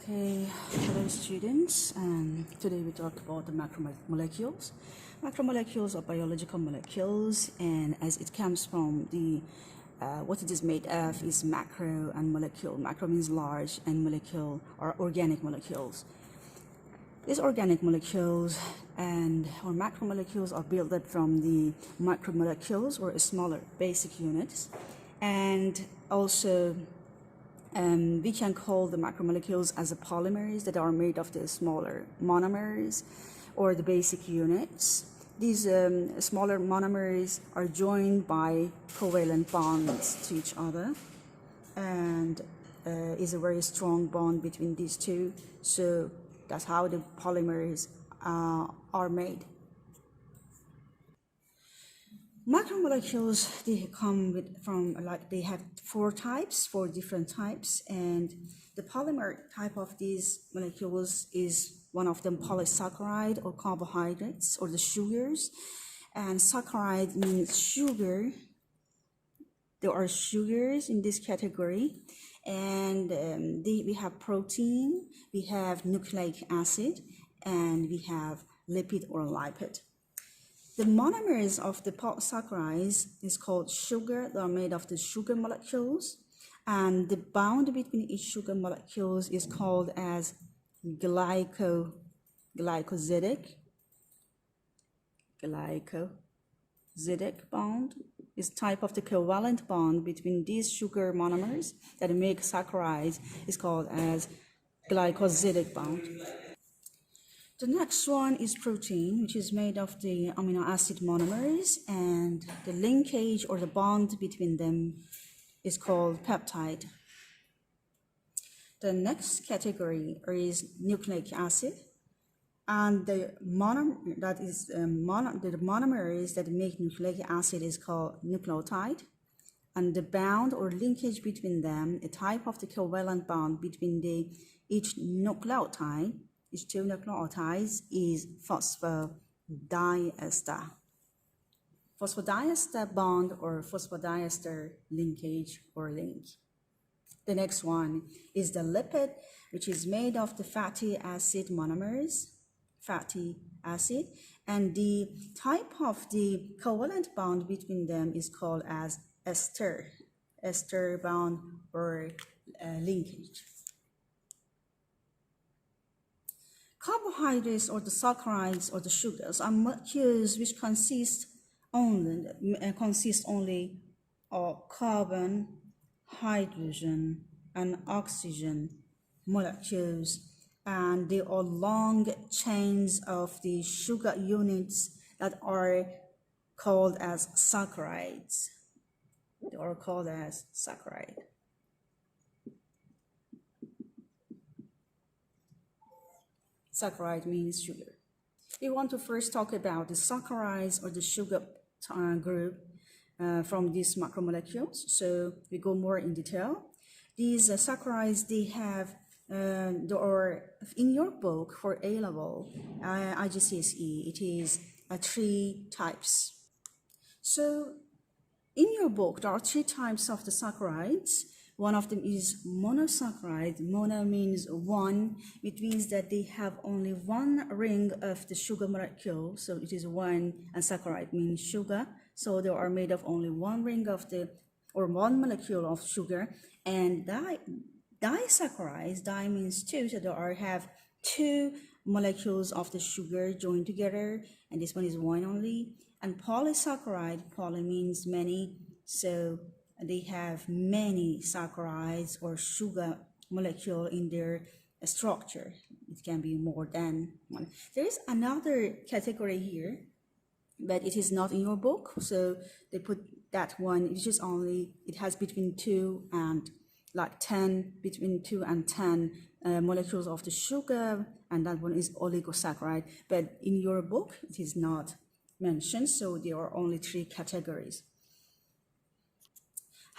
Okay, hello students. Today we talk about the macromolecules. Macromolecules are biological molecules, and as it comes from the what it is made of is macro and molecule. Macro means large, and molecule are organic molecules. These organic molecules or macromolecules are built up from the micromolecules or smaller basic units, and also we can call the macromolecules as the polymers that are made of the smaller monomers or the basic units. These smaller monomers are joined by covalent bonds to each other, and is a very strong bond between these two. So that's how the polymers are made. Macromolecules, they come they have four different types, and the polymer type of these molecules is one of them polysaccharide or carbohydrates or the sugars. And saccharide means sugar. There are sugars in this category, and we have protein, we have nucleic acid, and we have lipid or lipid. The monomers of the polysaccharides is called sugar. They are made of the sugar molecules, and the bond between each sugar molecules is called as glycosidic bond. Is type of the covalent bond between these sugar monomers that make saccharides is called as glycosidic bond. The next one is protein, which is made of the amino acid monomers, and the linkage or the bond between them is called peptide. The next category is nucleic acid, and the monomers that make nucleic acid is called nucleotide, and the bond or linkage between them, a type of the covalent bond between each two nucleotides is phosphodiester. Phosphodiester bond or phosphodiester linkage or link. The next one is the lipid, which is made of the fatty acid monomers, fatty acid, and the type of the covalent bond between them is called as ester bond or linkage. Carbohydrates or the saccharides or the sugars are molecules which consist only of carbon, hydrogen, and oxygen molecules, and they are long chains of the sugar units that are called as saccharides. They are called as saccharide. Saccharide means sugar. We want to first talk about the saccharides or the sugar group from these macromolecules. So we go more in detail. These saccharides, they are in your book for A level, IGCSE, it is 3 types. So in your book, there are 3 types of the saccharides. One of them is monosaccharide. Mono means one. It means that they have only one ring of the sugar molecule. So it is one, and saccharide means sugar. So they are made of only one ring of one molecule of sugar. And disaccharides, di means 2. So they have 2 molecules of the sugar joined together. And this one is one only. And polysaccharide, poly means many. So they have many saccharides or sugar molecule in their structure. It can be more than one. There is another category here, but it is not in your book. So they put that one, it has between 2 and 10, between 2 and 10 molecules of the sugar, and that one is oligosaccharide. But in your book, it is not mentioned, so there are only 3 categories.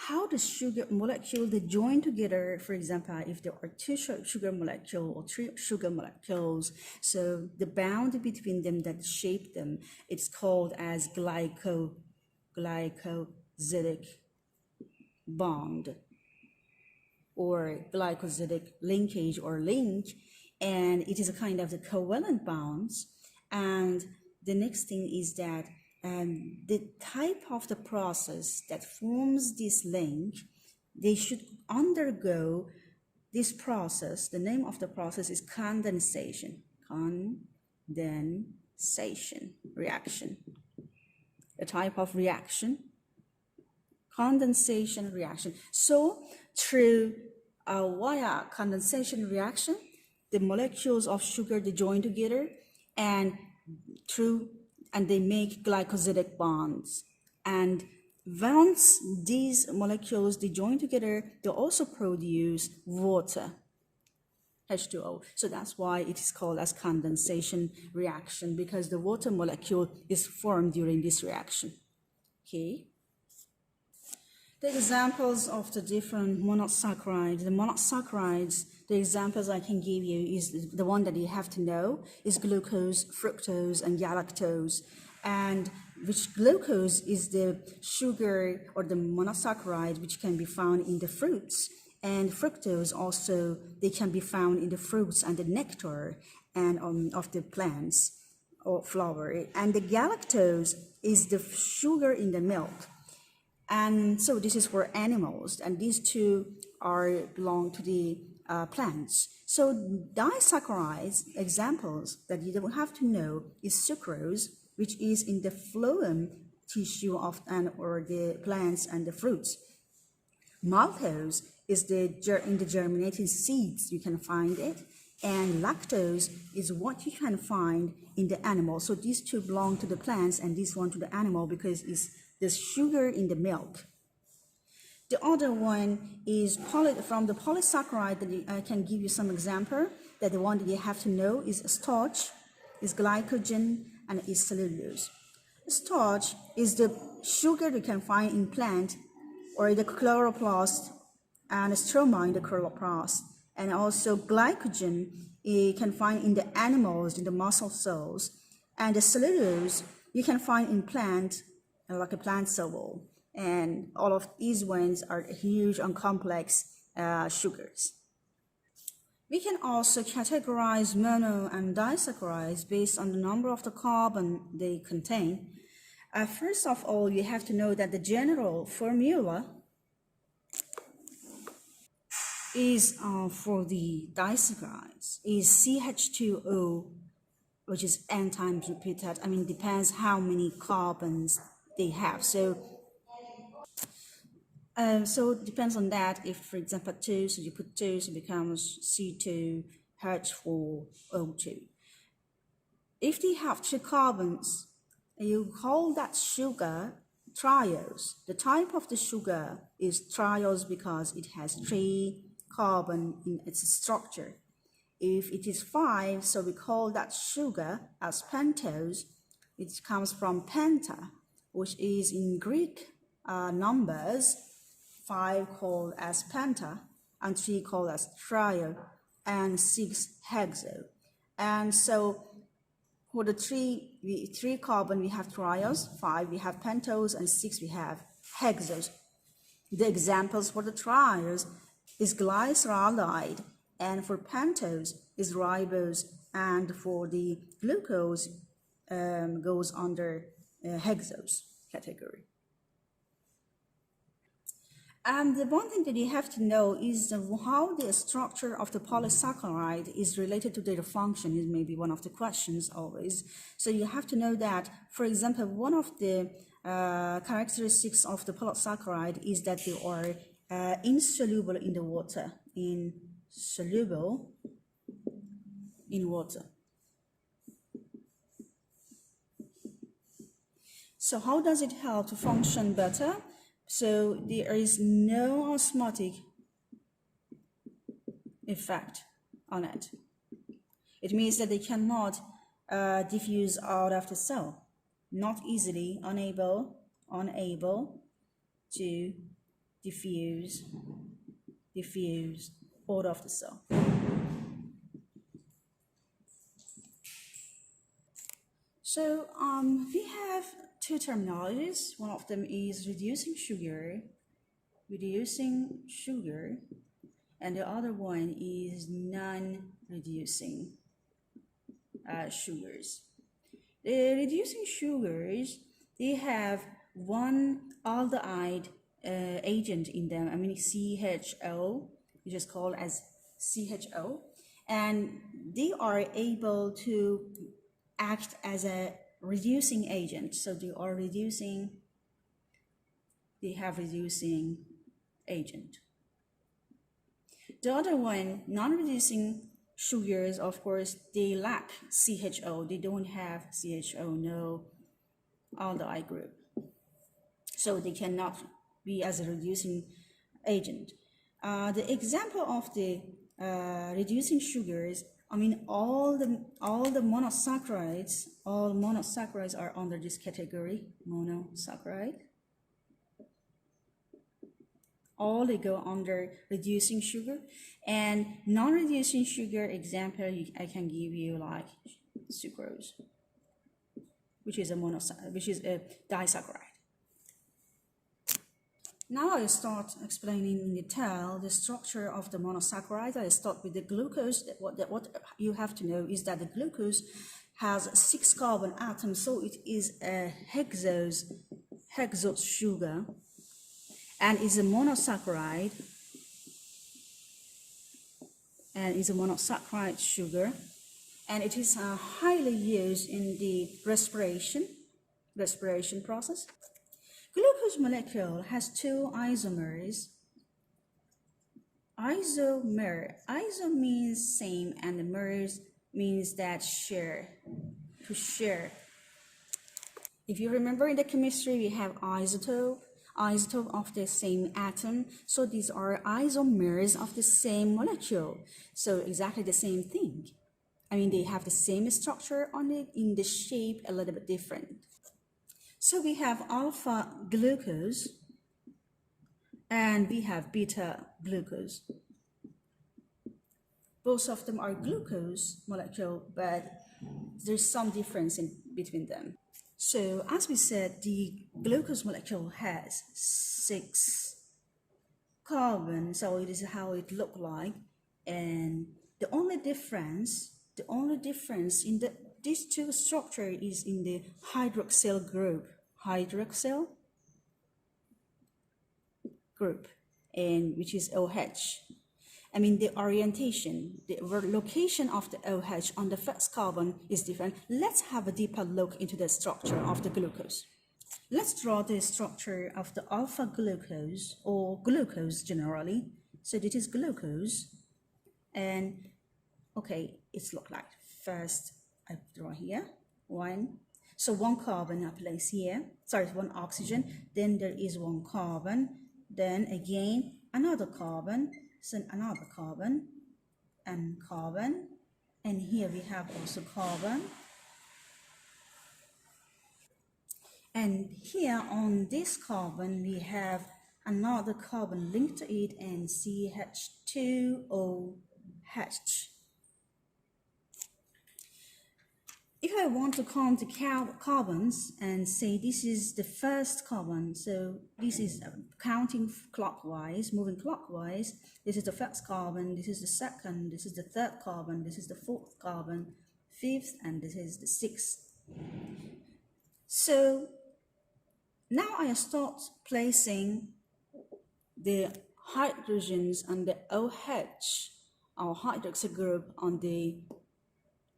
How the sugar molecule, they join together, for example, if there are 2 sugar molecules or 3 sugar molecules, so the bond between them that shape them, it's called as glycosidic bond. or glycosidic linkage or link, and it is a kind of the covalent bonds. And the next thing is that the type of the process that forms this link, they should undergo this process. The name of the process is condensation. Condensation reaction. A type of reaction. Condensation reaction. So through via condensation reaction, the molecules of sugar, they join together and they make glycosidic bonds. And once these molecules, they join together, they also produce water, H2O. So that's why it is called as condensation reaction, because the water molecule is formed during this reaction. Okay. The examples of the different monosaccharides, the examples I can give you is the one that you have to know is glucose, fructose, and galactose. And which glucose is the sugar or the monosaccharide which can be found in the fruits. And fructose also, they can be found in the fruits and the nectar and of the plants or flower. And the galactose is the sugar in the milk. And so this is for animals, and these two belong to the plants. So disaccharides, examples that you don't have to know is sucrose, which is in the phloem tissue of or the plants and the fruits. Maltose is in the germinating seeds, you can find it. And lactose is what you can find in the animal. So these two belong to the plants and this one to the animal because it's the sugar in the milk. The other one is from the polysaccharide that I can give you some example. That the one that you have to know is starch, is glycogen, and is cellulose. Starch is the sugar you can find in plant or the chloroplast and stroma in the chloroplast. And also glycogen you can find in the animals, in the muscle cells. And the cellulose you can find in plant, like a plant cell wall. And all of these ones are huge and complex sugars. We can also categorize mono and disaccharides based on the number of the carbon they contain. First of all, you have to know that the general formula is for the disaccharides is CH2O, which is n times repeated. I mean, depends how many carbons they have. So it depends on that. If, for example, 2, so you put 2, so it becomes C2H4O2. If they have 2 carbons, you call that sugar triose. The type of the sugar is triose because it has 3 carbon in its structure. If it is 5, so we call that sugar as pentose. It comes from penta, which is in Greek numbers, 5 called as penta, and 3 called as trio, and 6 hexo. And so for the 3 carbon, we have triose, 5 we have pentose, and 6 we have hexose. The examples for the triose is glyceraldehyde, and for pentose is ribose, and for the glucose goes under hexose category. And the one thing that you have to know is how the structure of the polysaccharide is related to their function. Is maybe one of the questions always. So you have to know that, for example, one of the characteristics of the polysaccharide is that they are insoluble in the water, insoluble in water. So how does it help to function better? So there is no osmotic effect on it. It means that they cannot diffuse out of the cell, not easily, unable to diffuse out of the cell. So we have 2 terminologies. One of them is reducing sugar, and the other one is non-reducing sugars. The reducing sugars, they have one aldehyde agent in them, I mean CHO, which is called as CHO, and they are able to act as a reducing agent. So they have reducing agent. The other one, non-reducing sugars, of course, they lack CHO. They don't have CHO, no aldehyde group. So they cannot be as a reducing agent. The example of the reducing sugars, I mean, all the monosaccharides, all monosaccharides are under this category, monosaccharide. All they go under reducing sugar, and non-reducing sugar example I can give you like sucrose, which is a disaccharide. Now I start explaining in detail the structure of the monosaccharide. I start with the glucose. What you have to know is that the glucose has 6 carbon atoms, so it is a hexose sugar, and is a monosaccharide, sugar, and it is highly used in the respiration process. Glucose molecule has 2 isomers. Iso means same, and the mers means that to share. If you remember in the chemistry, we have isotope of the same atom. So these are isomers of the same molecule. So exactly the same thing. I mean, they have the same structure on it, in the shape a little bit different. So we have alpha glucose and we have beta glucose. Both of them are glucose molecule, but there's some difference in between them. So as we said, the glucose molecule has 6 carbon, so it is how it look like, and the only difference in these 2 structure is in the hydroxyl group, and which is OH. I mean, the orientation, the location of the OH on the first carbon is different. Let's have a deeper look into the structure of the glucose. Let's draw the structure of the alpha glucose, or glucose generally. So this is glucose, and okay, it's look like, first I draw here, 1. So 1 carbon I place here, sorry, 1 oxygen, then there is 1 carbon, then again another carbon, so another carbon, and here we have also carbon, and here on this carbon we have another carbon linked to it, and CH2OH. If I want to count the carbons and say this is the first carbon, so this is counting clockwise, moving clockwise, this is the first carbon, this is the second, this is the third carbon, this is the 4th carbon, 5th, and this is the 6th. So now I start placing the hydrogens and the OH, our hydroxyl group, on the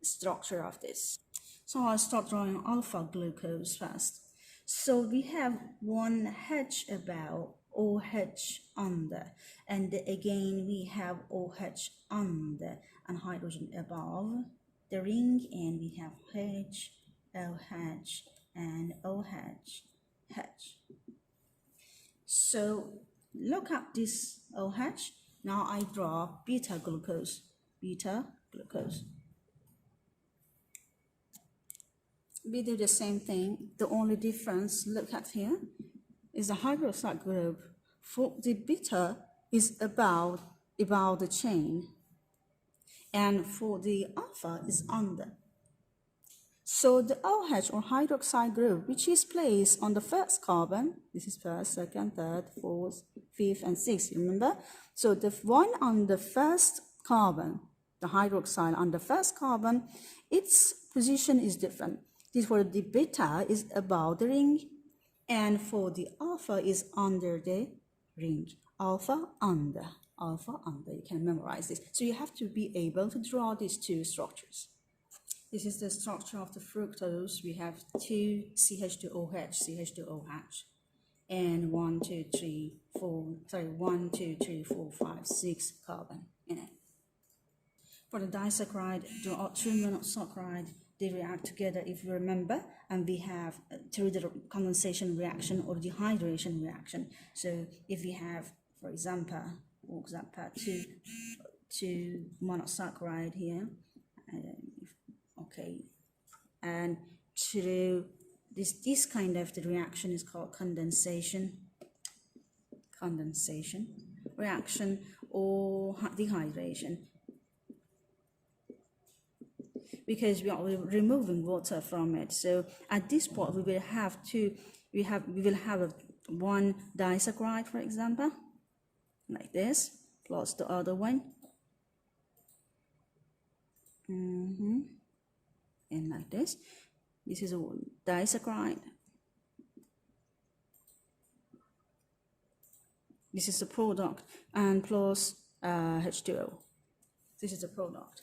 structure of this. So I'll start drawing alpha glucose first. So we have 1 H above, OH under, and again we have OH under and hydrogen above the ring, and we have H, OH, and OH, H. So look at this OH. Now I draw beta glucose. We do the same thing. The only difference, look at here, is the hydroxide group. For the beta is about the chain, and for the alpha is under. So the OH or hydroxide group, which is placed on the first carbon, this is first, second, third, fourth, fifth, and sixth, remember? So the one on the first carbon, the hydroxide on the first carbon, its position is different. This for the beta is above the ring, and for the alpha is under the ring. Alpha under, you can memorize this. So you have to be able to draw these two structures. This is the structure of the fructose. We have two CH2OH, CH2OH, and 1, 2, 3, 4, 5, 6 carbon in it. For the disaccharide, the two monosaccharide, they react together, if you remember, and we have through the condensation reaction or dehydration reaction. So if we have, for example, two monosaccharide here, okay, and through this kind of the reaction is called condensation reaction or dehydration, because we are removing water from it. So at this point we will have one disaccharide, for example, like this, plus the other one, and like this. This is a disaccharide. This is the product, and plus H2O. This is the product.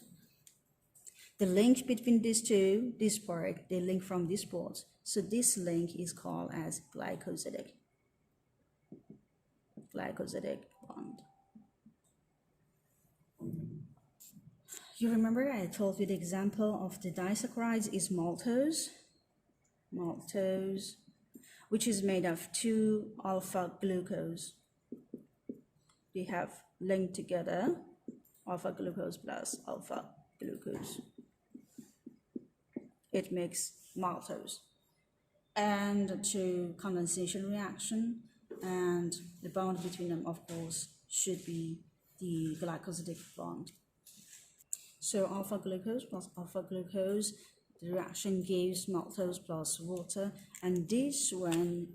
The link between these two, this part, they link from this port. So this link is called as glycosidic bond. You remember I told you the example of the disaccharides is maltose, which is made of 2 alpha glucose. They have linked together, alpha glucose plus alpha glucose. It makes maltose. And to condensation reaction, and the bond between them, of course, should be the glycosidic bond. So alpha glucose plus alpha glucose, the reaction gives maltose plus water, and this one,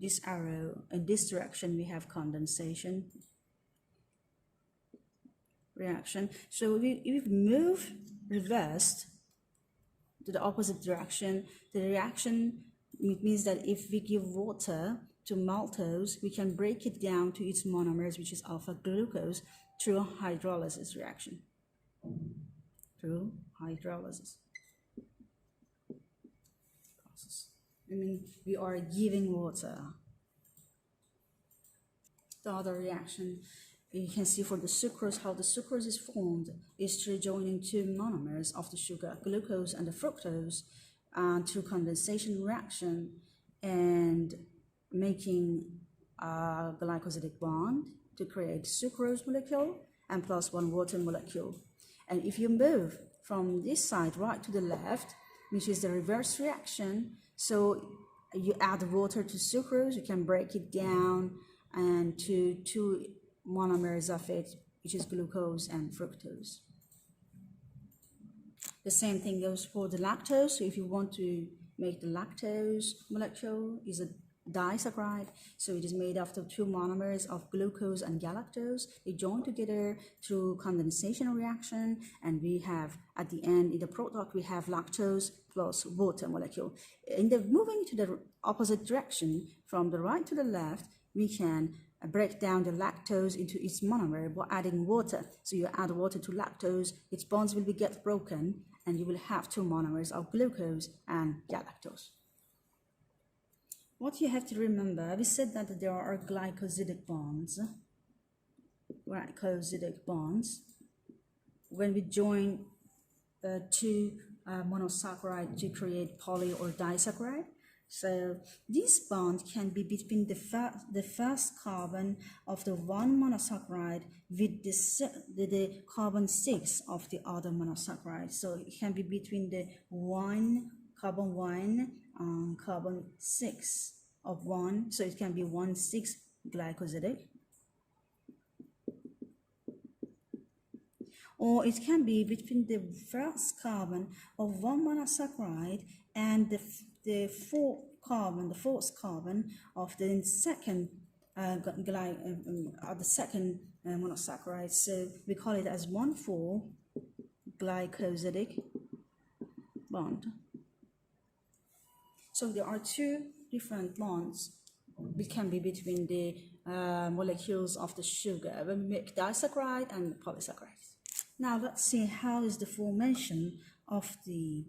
this arrow, in this direction we have condensation reaction. So if we move reversed to the opposite direction, the reaction means that if we give water to maltose, we can break it down to its monomers, which is alpha glucose, through a hydrolysis reaction. Through hydrolysis process. We are giving water. The other reaction, you can see for the sucrose, how the sucrose is formed is through joining two monomers of the sugar, glucose and the fructose, through condensation reaction and making a glycosidic bond to create sucrose molecule and plus one water molecule. And if you move from this side right to the left, which is the reverse reaction, so you add water to sucrose, you can break it down and to two monomers of it, which is glucose and fructose. The same thing goes for the lactose. So if you want to make the lactose molecule, is a disaccharide, so it is made of the two monomers of glucose and galactose. They join together through condensation reaction, and we have at the end in the product we have lactose plus water molecule. In the moving to the opposite direction from the right to the left, we can break down the lactose into its monomer by adding water. So you add water to lactose, its bonds will get broken, and you will have two monomers of glucose and galactose. What you have to remember, we said that there are glycosidic bonds. When we join two monosaccharide to create poly or disaccharide. So this bond can be between the first carbon of the one monosaccharide with the carbon 6 of the other monosaccharide. So it can be between the carbon 1 and carbon 6 of one. So it can be 1,6 glycosidic. or it can be between the first carbon of one monosaccharide and the fourth carbon of the second of the second monosaccharide. So we call it as 1,4 glycosidic bond. So there are two different bonds which can be between the molecules of the sugar when we make disaccharide and polysaccharides. Now let's see how is the formation of the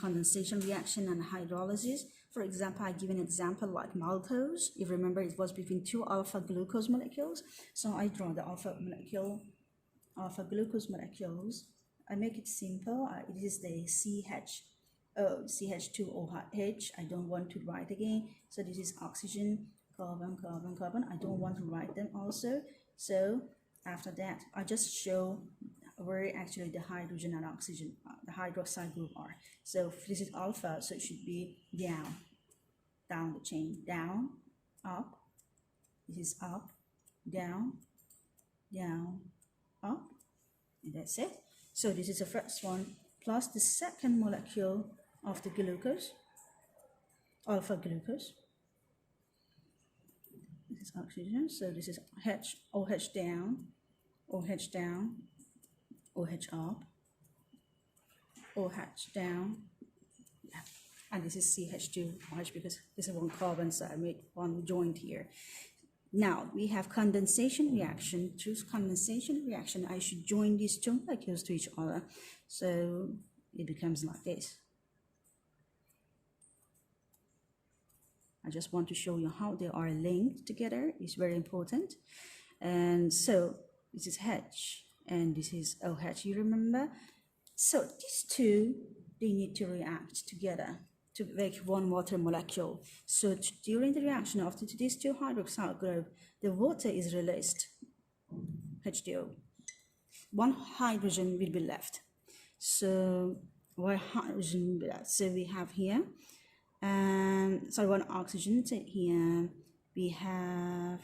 condensation reaction and hydrolysis. For example, I give an example like maltose. If you remember, it was between two alpha glucose molecules. So I draw the alpha glucose molecules. I make it simple. It is the CH2OH. I don't want to write again. So this is oxygen, carbon, carbon, carbon. I don't want to write them also. So after that, I just show where actually the hydrogen and oxygen, the hydroxide group are. So this is alpha, so it should be down the chain, down, up. This is up, down, up, and that's it. So this is the first one, plus the second molecule of the glucose, alpha glucose. This is oxygen, so this is OH down, OH down, OH up, OH down, and this is CH2OH because this is one carbon, so I make one joint here. Now we have condensation reaction. To condensation reaction, I should join these two molecules to each other, so it becomes like this. I just want to show you how they are linked together. It's very important. And so this is H and this is OH, you remember? So these two, they need to react together to make one water molecule. So during the reaction of these two hydroxyl group, the water is released, H2O. One hydrogen will be left. So one hydrogen will be left. So we have here, one oxygen. So here we have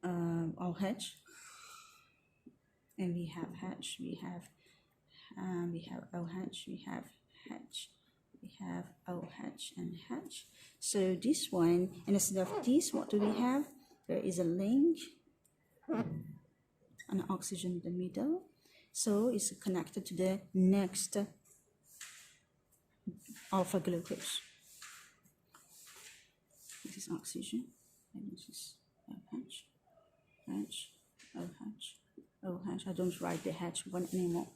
OH, and we have H. We have OH. We have H. We have OH and H. So this one, and instead of this, what do we have? There is a link, an oxygen in the middle. So it's connected to the next alpha glucose. This is oxygen, and this is OH, OH. I don't write the H one anymore.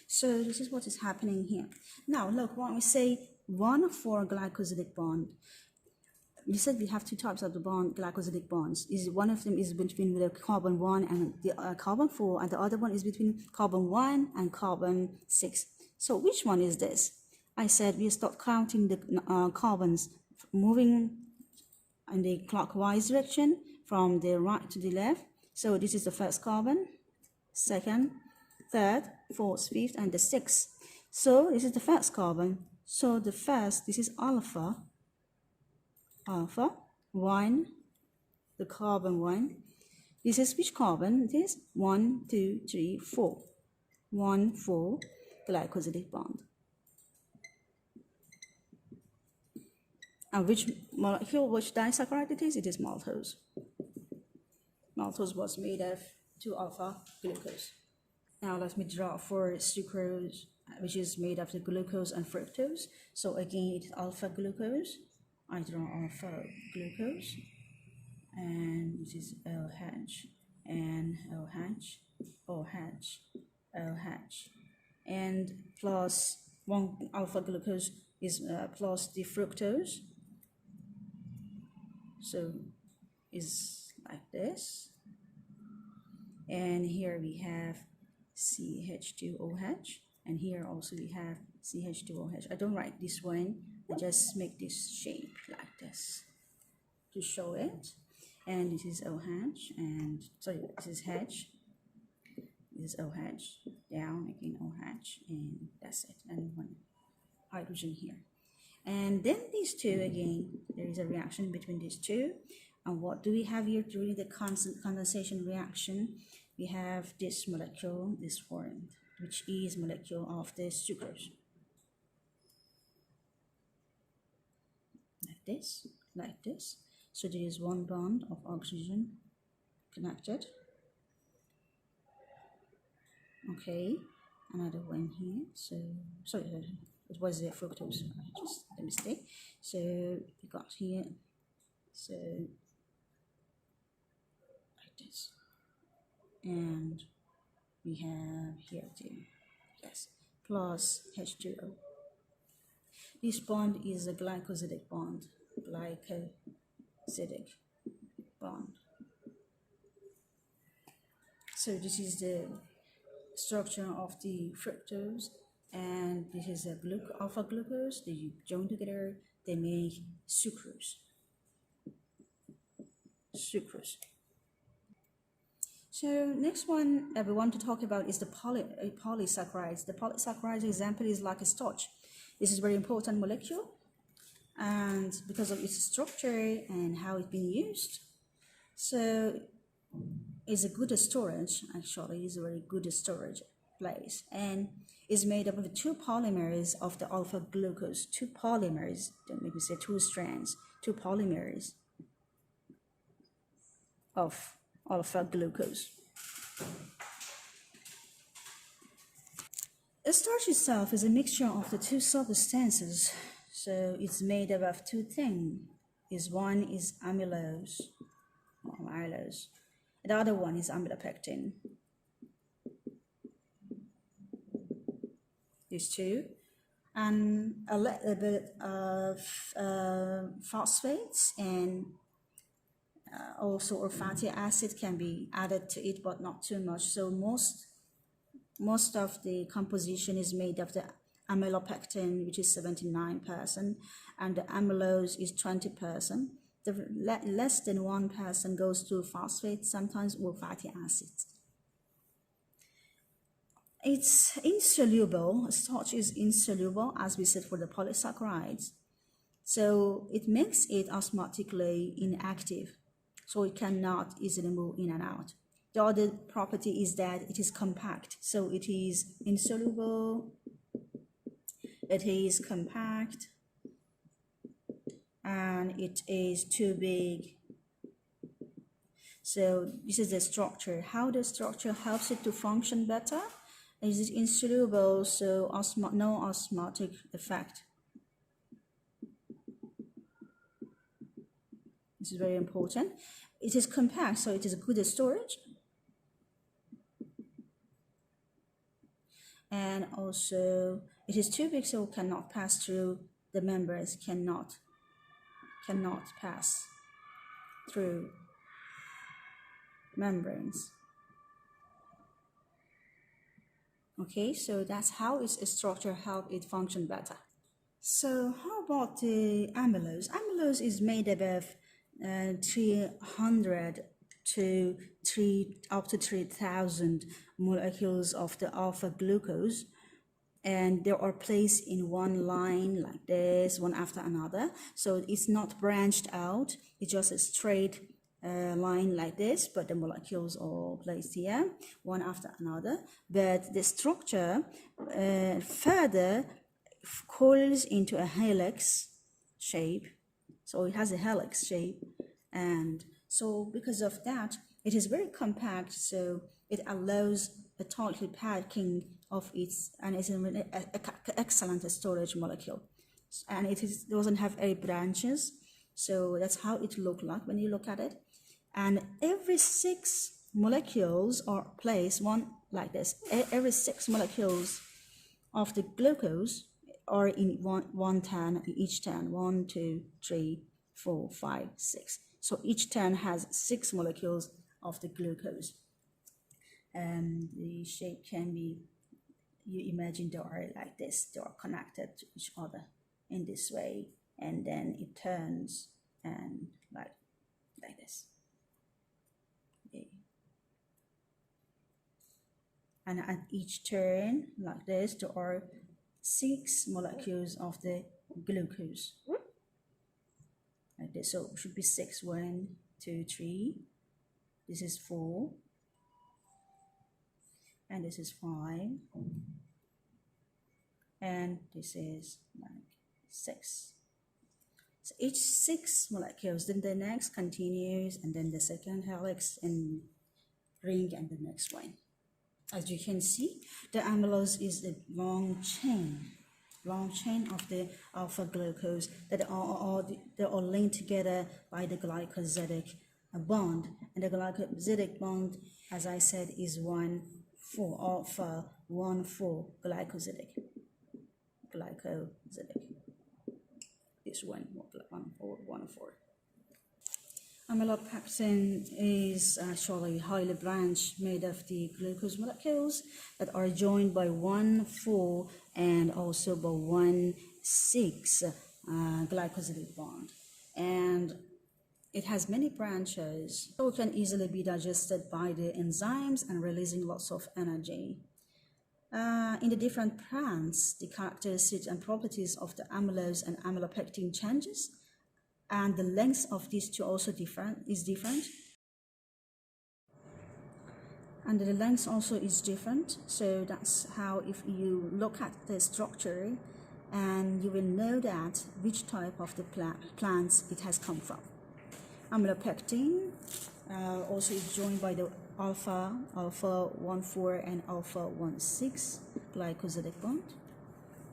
So this is what is happening here. Now look, when we say 1,4 glycosidic bond, we said we have two types of the glycosidic bonds. One of them is between the carbon 1 and the carbon 4, and the other one is between carbon 1 and carbon 6. So which one is this? I said we start counting the carbons moving in the clockwise direction from the right to the left. So this is the first carbon, second, third, fourth, fifth, and the sixth. So this is the first carbon. So the first, this is alpha 1, the carbon 1. This is which carbon? It is 1, 2, 3, 4. 1, 4 glycosidic bond. And which molecule, which disaccharide it is? It is maltose. Maltose was made of 2 alpha glucose. Now let me draw for sucrose, which is made of the glucose and fructose. So again, it's alpha glucose. I draw alpha glucose, and this is LH and OH, OH, OH, and plus 1 alpha glucose is plus the fructose. So is like this, and here we have CH2OH, and here also we have CH2OH. I don't write this one, I just make this shape like this to show it. And this is OH, and sorry, this is H, this is OH, down again OH, and that's it, and 1 hydrogen here. And then these two, again, there is a reaction between these two. And what do we have here during the constant condensation reaction? we have this molecule is formed, which is molecule of the sucrose. Like this. So there is one bond of oxygen connected. Okay, another one here. So sorry, it was the fructose. Just a mistake. So we got here. So like this, and we have here too. Yes, plus H2O. This bond is a glycosidic bond. Glycosidic bond. So this is the structure of the fructose, and this is a alpha glucose. They join together, they make sucrose. So next one that we want to talk about is the polysaccharides. The polysaccharide example is like a starch. This is a very important molecule, and because of its structure and how it's been used, so it's a good storage. Actually, it's a very good storage place, and is made up of two polymers of the alpha glucose. Two polymers. Don't make me say two strands. Two polymers of alpha glucose. A starch itself is a mixture of the two substances, so it's made up of two things. One is amylose, the other one is amylopectin. These two, and a little bit of phosphates and also or fatty acid can be added to it, but not too much. So most of the composition is made of the amylopectin, which is 79%, and the amylose is 20%. The less than 1% goes to phosphate, sometimes, or fatty acids. It's insoluble. Starch is insoluble, as we said, for the polysaccharides. So it makes it osmotically inactive, so it cannot easily move in and out. The other property is that it is compact, so it is insoluble, it is compact, and it is too big. So this is the structure. How the structure helps it to function better? Is it insoluble, so no osmotic effect. This is very important. It is compact, so it is good storage. And also it is too big, so it cannot pass through the membranes, cannot pass through membranes. Okay, so that's how its structure help it function better. So how about the amylose? Amylose is made up of 300 to 3,000 molecules of the alpha glucose, and they are placed in one line like this, one after another. So it's not branched out, it's just a straight line like this, but the molecules are placed here, one after another. But the structure further coils into a helix shape. So it has a helix shape, and so because of that, it is very compact, so it allows a tightly packing of its, and it's an excellent storage molecule. And it doesn't have any branches, so that's how it looks like when you look at it. And every 6 molecules are placed one like this. Every 6 molecules of the glucose are in one turn, each turn, 1, 2, 3, 4, 5, 6. So each turn has 6 molecules of the glucose. And the shape can be, you imagine they are like this, they are connected to each other in this way, and then it turns and like this. Okay. And at each turn like this, there are 6 molecules of the glucose like this. So it should be 6. 1, 2, 3. This is 4. and this is 5, and this is like 6. So each 6 molecules, then the next continues, and then the second helix and ring, and the next one. As you can see, the amylose is a long chain of the alpha glucose that they're all linked together by the glycosidic bond. And the glycosidic bond, as I said, is 1,4 alpha 1,4 glycosidic. This one 1,4. Amylopectin is actually highly branched, made of the glucose molecules that are joined by 1,4 and also by 1,6 glycosidic bond. And it has many branches, so it can easily be digested by the enzymes and releasing lots of energy. In the different plants, the characteristics and properties of the amylose and amylopectin changes, and the length of these two also is different. And the length also is different. So that's how, if you look at the structure, and you will know that which type of the plants it has come from. Amylopectin also is joined by the alpha 1,4 and alpha 1,6 glycosidic bond.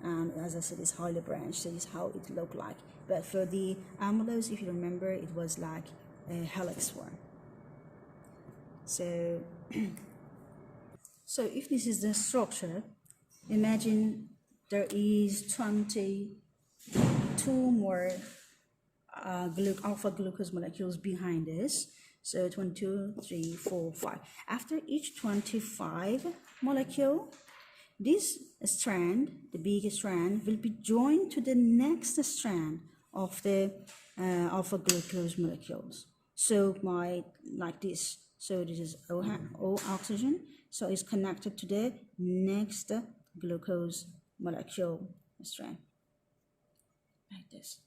And as I said, it's highly branched, so this is how it looked like. But for the amylose, if you remember, it was like a helix one. So, so if this is the structure, imagine there is 22 more alpha glucose molecules behind this. So 1, 2, 3, 4, 5. After each 25 molecule, this strand, the big strand, will be joined to the next strand of the alpha glucose molecules. So like this. So this is O oxygen. So it's connected to the next glucose molecule strand, like this.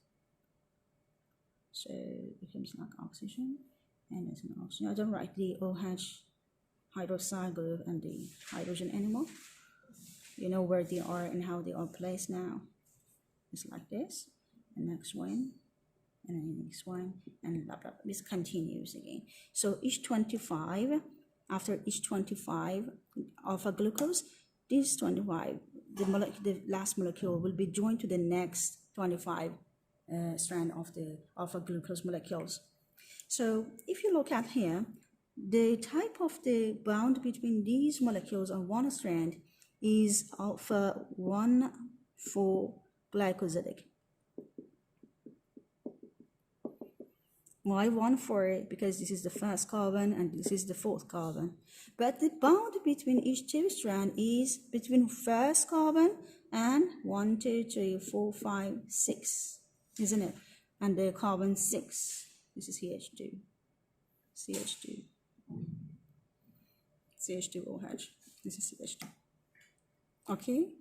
So it becomes like oxygen, and it's an oxygen. I don't write the OH hydroxide group and the hydrogen anymore. You know where they are and how they are placed now. It's like this. The next one, and then the next one, and blah, blah, blah. This continues again. So each 25, after each 25 alpha glucose, this 25, the last molecule will be joined to the next 25 strand of the alpha glucose molecules. So if you look at here, the type of the bond between these molecules on one strand is alpha 1,4 glycosidic. Why 1,4? Because this is the first carbon and this is the fourth carbon. But the bond between each two strands is between first carbon and 1, 2, 3, 4, 5, 6, isn't it? And the carbon 6. This is CH2OH. This is CH2. Okay.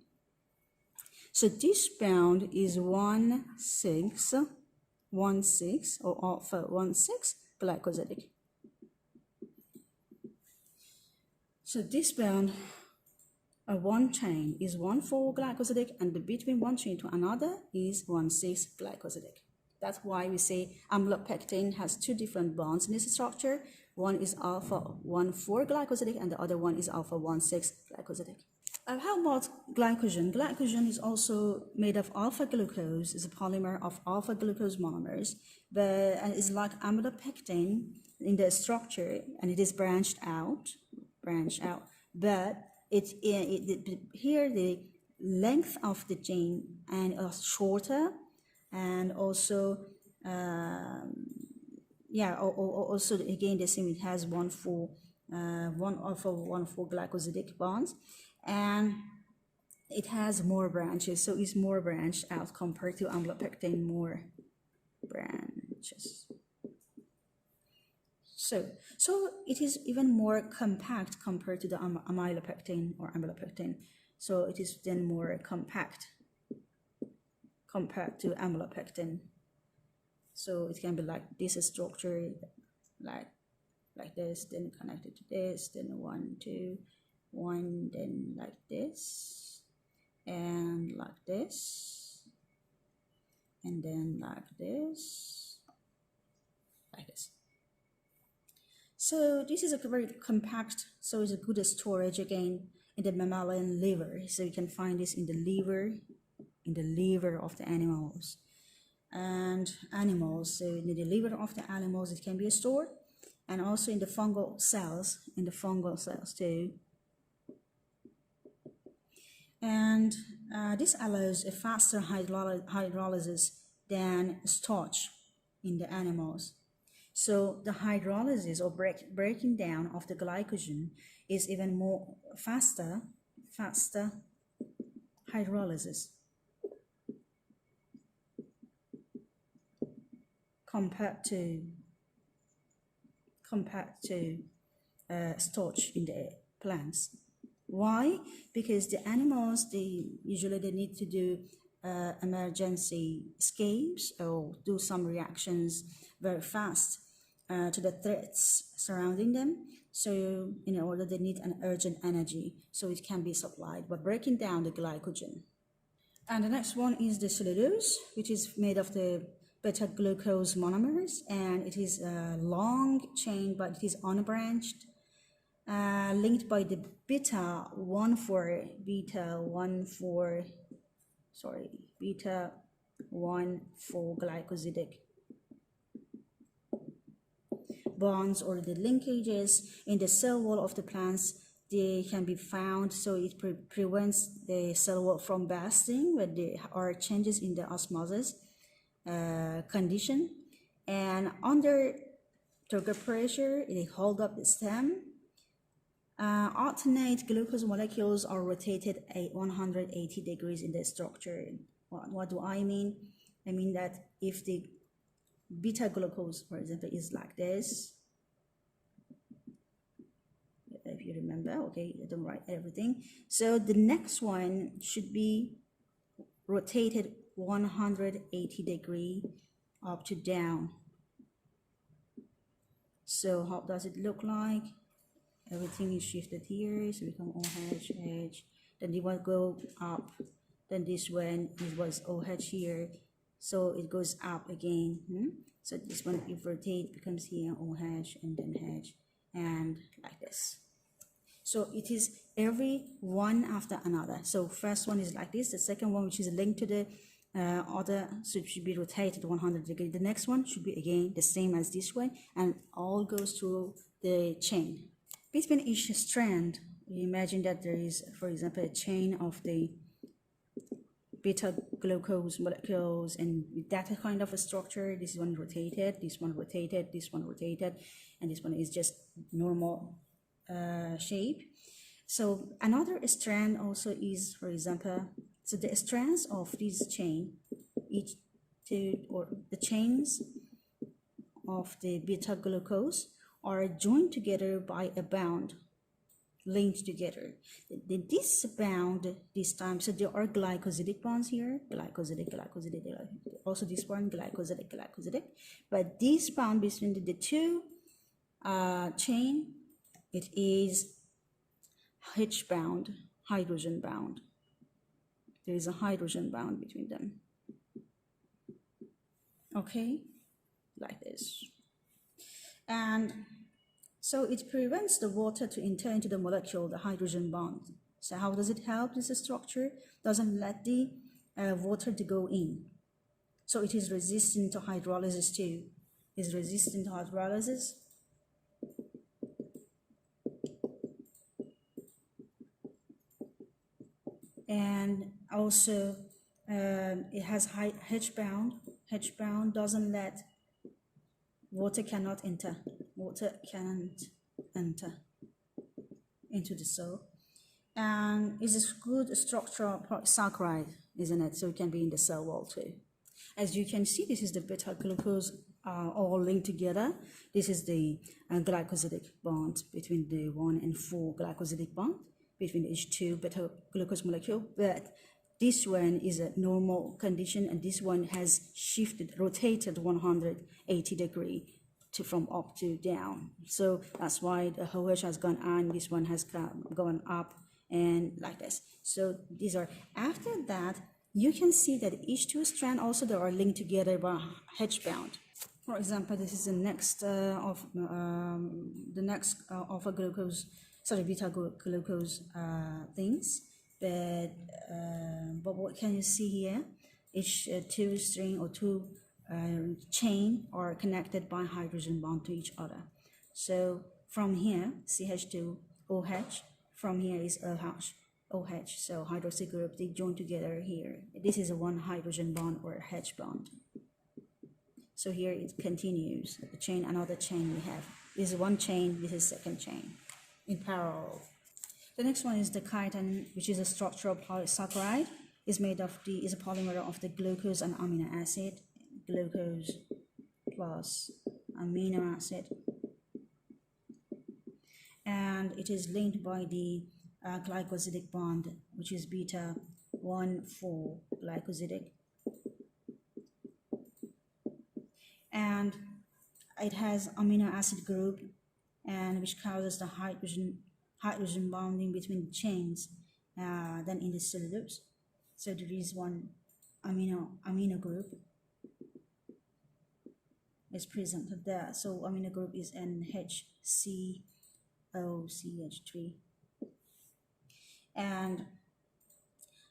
So this bond is 1,6 or alpha 1,6 glycosidic. So this bond, one chain is 1,4 glycosidic, and the between one chain to another is 1,6 glycosidic. That's why we say amylopectin has two different bonds in this structure. One is alpha 1,4 glycosidic, and the other one is alpha 1,6 glycosidic. How about glycogen? Glycogen is also made of alpha glucose. It's a polymer of alpha glucose monomers, but it's like amylopectin in the structure, and it is branched out. But here the length of the chain and is shorter, and also also again the same. It has 1,4 glycosidic bonds. And it has more branches, so it's more branched out compared to amylopectin, more branches. So it is even more compact compared to the amylopectin or amylopectin. So it is then more compact compared to amylopectin. So it can be like this structure, like this, then connected to this, then 1, 2. one, then like this, and like this, and then like this, like this. So this is a very compact, so it's a good storage again in the mammalian liver. So you can find this in the liver of the animals. And animals, so in the liver of the animals it can be stored, and also in the fungal cells, too. And this allows a faster hydrolysis than starch in the animals. So the hydrolysis or breaking down of the glycogen is even more faster hydrolysis compared to starch in the plants. Why? Because the animals, they need to do emergency escapes or do some reactions very fast to the threats surrounding them. So in order, they need an urgent energy, so it can be supplied by breaking down the glycogen. And the next one is the cellulose, which is made of the beta-glucose monomers, and it is a long chain, but it is unbranched, linked by the beta 1,4 bonds, or the linkages in the cell wall of the plants. They can be found, so it prevents the cell wall from bursting when there are changes in the osmosis condition. And under turgor pressure, they hold up the stem. Alternate glucose molecules are rotated at 180 degrees in the structure. What do I mean? I mean that if the beta glucose, for example, is like this, if you remember, okay, I don't write everything. So the next one should be rotated 180 degree up to down. So how does it look like? Everything is shifted here, so we come OH, H, then it will go up, then this one, it was OH here, so it goes up again. So this one, if rotate, becomes here OH and then H, and like this. So it is every one after another. So first one is like this, the second one, which is linked to the other, so it should be rotated 100 degrees. The next one should be again the same as this one, and all goes through the chain. Between each strand, you imagine that there is, for example, a chain of the beta glucose molecules, and with that kind of a structure, this one rotated, this one rotated, this one rotated, and this one is just normal shape. So another strand also is, for example, so the strands of this chain, the chains of the beta glucose are joined together by a bond, linked together. This bound this time, so there are glycosidic bonds here, glycosidic, also this one, glycosidic, but this bond between the two chain, it is H bound, hydrogen bound. There is a hydrogen bound between them. Okay, like this. And so it prevents the water to enter into the molecule, the hydrogen bond. So how does it help this structure? Doesn't let the water to go in. So it is resistant to hydrolysis too. Is resistant to hydrolysis. And also it has H bound. H bound doesn't let water cannot enter. Water can't enter into the cell. And it's a good structural saccharide, isn't it? So it can be in the cell wall too. As you can see, this is the beta glucose all linked together. This is the glycosidic bond between the 1 and 4 glycosidic bond between each two beta glucose molecule. But this one is a normal condition, and this one has shifted, rotated 180 degree from up to down. So that's why the OH has gone on, this one has gone up, and like this. So these are, after that, you can see that each two strands also they are linked together by H bound. For example, this is the next of alpha glucose, sorry, beta glucose things. But what can you see here? Each two string or two chain are connected by hydrogen bond to each other. So from here, CH2OH, from here is OH. So hydroxy group, they join together here. This is a one hydrogen bond or H bond. So here it continues, the chain, another chain we have. This is one chain, this is second chain, in parallel. The next one is the chitin, which is a structural polysaccharide. Is made of is a polymer of the glucose and amino acid. Glucose plus amino acid. And it is linked by the glycosidic bond, which is beta 1,4 glycosidic. And it has amino acid group, and which causes the hydrogen bonding between the chains then in the cellulose. So there is one amino group is present there. So amino group is NHCOCH3, and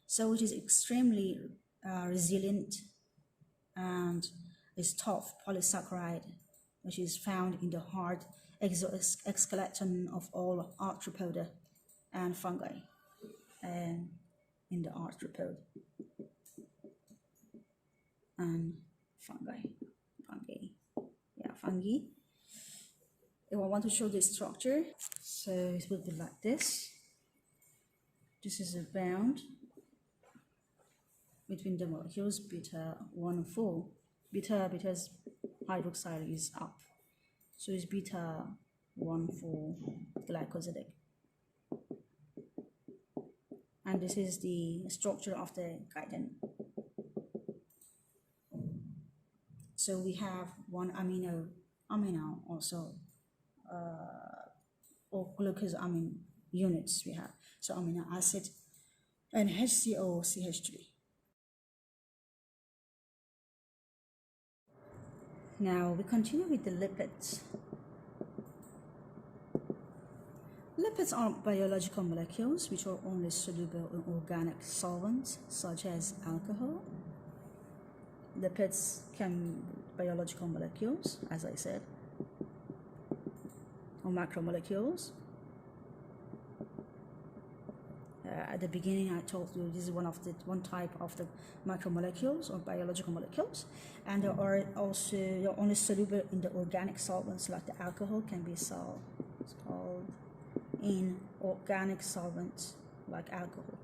so it is extremely resilient and is tough polysaccharide, which is found in the hard exoskeleton of all arthropoda and fungi, and in the arthropod and fungi. If I want to show the structure, so it will be like this. This is a bond between the molecules beta 1,4. Beta because hydroxide is up, so it's beta 1,4 glycosidic. And this is the structure of the chitin. So we have one amino also, or glucose amino units we have. So amino acid and HCOCH3. Now we continue with the lipids. Lipids are biological molecules which are only soluble in organic solvents such as alcohol. Lipids can be biological molecules, as I said, or macromolecules. At the beginning, I told you this is one type of the macromolecules or biological molecules, and there are also they're only soluble in the organic solvents, like the alcohol can be solved in organic solvents like alcohol.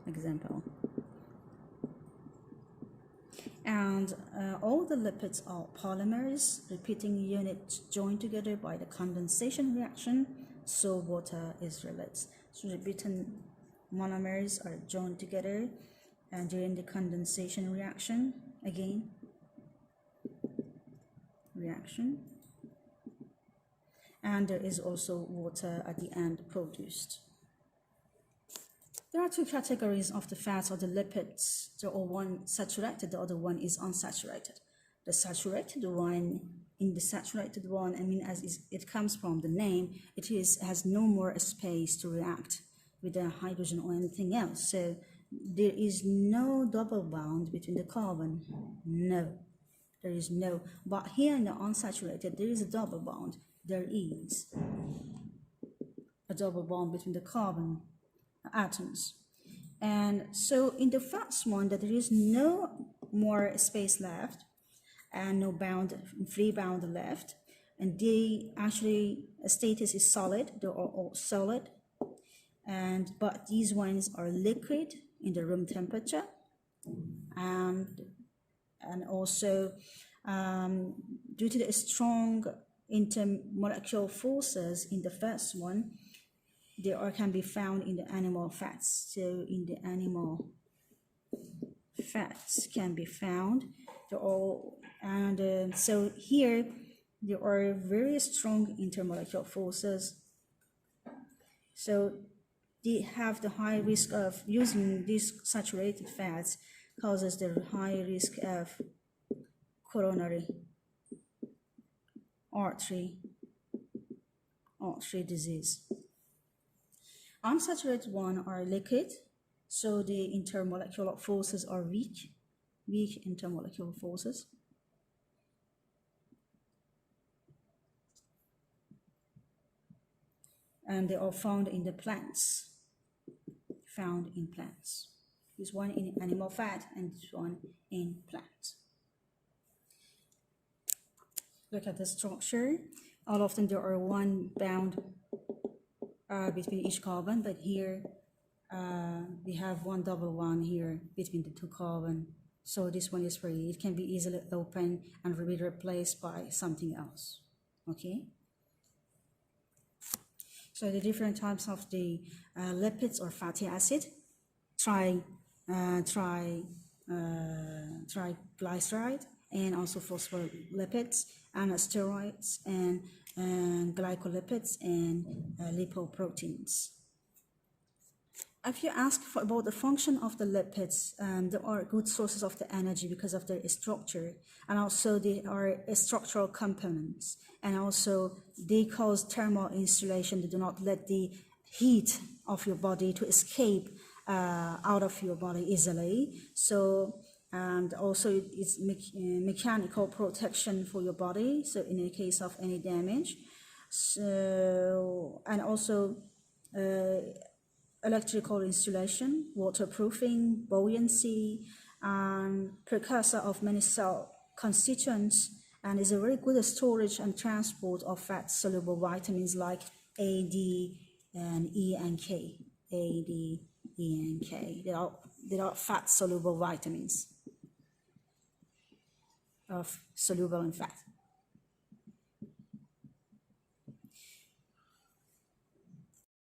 Example. And all the lipids are polymers, repeating units joined together by the condensation reaction, so water is released. So repeating monomers are joined together, and during the condensation reaction, and there is also water at the end produced. There are two categories of the fats or the lipids. They're all one saturated, the other one is unsaturated. The saturated one, as it comes from the name, has no more space to react with the hydrogen or anything else. So there is no double bond between the carbon. No, there is no. But here in the unsaturated, there is a double bond. There is a double bond between the carbon atoms. And so in the first one, that there is no more space left and no free bound left, and they actually status is solid. They are all solid, but these ones are liquid in the room temperature, and also due to the strong intermolecular forces in the first one, can be found in the animal fats. So in the animal fats can be found. They're all, and so here there are very strong intermolecular forces. So they have the high risk of using these saturated fats causes the high risk of coronary artery disease. Unsaturated one are liquid, so the intermolecular forces are weak intermolecular forces. And they are found in the plants, This one in animal fat and this one in plants. Look at the structure. All of them there are one bound between each carbon, but here we have one double one here between the two carbon. So this one is free. It can be easily opened and be replaced by something else. Okay. So the different types of the lipids or fatty acid, triglyceride, and also phospholipids, and steroids, and glycolipids, and lipoproteins. If you ask about the function of the lipids, there are good sources of the energy because of their structure, and also they are structural components, and also they cause thermal insulation. They do not let the heat of your body to escape out of your body easily. So, and also it's mechanical protection for your body, so in the case of any damage. So, and also electrical insulation, waterproofing, buoyancy, and precursor of many cell constituents, and is a very good storage and transport of fat-soluble vitamins like A, D, and E and K. A, D, E, and K. They are fat-soluble vitamins of soluble in fat.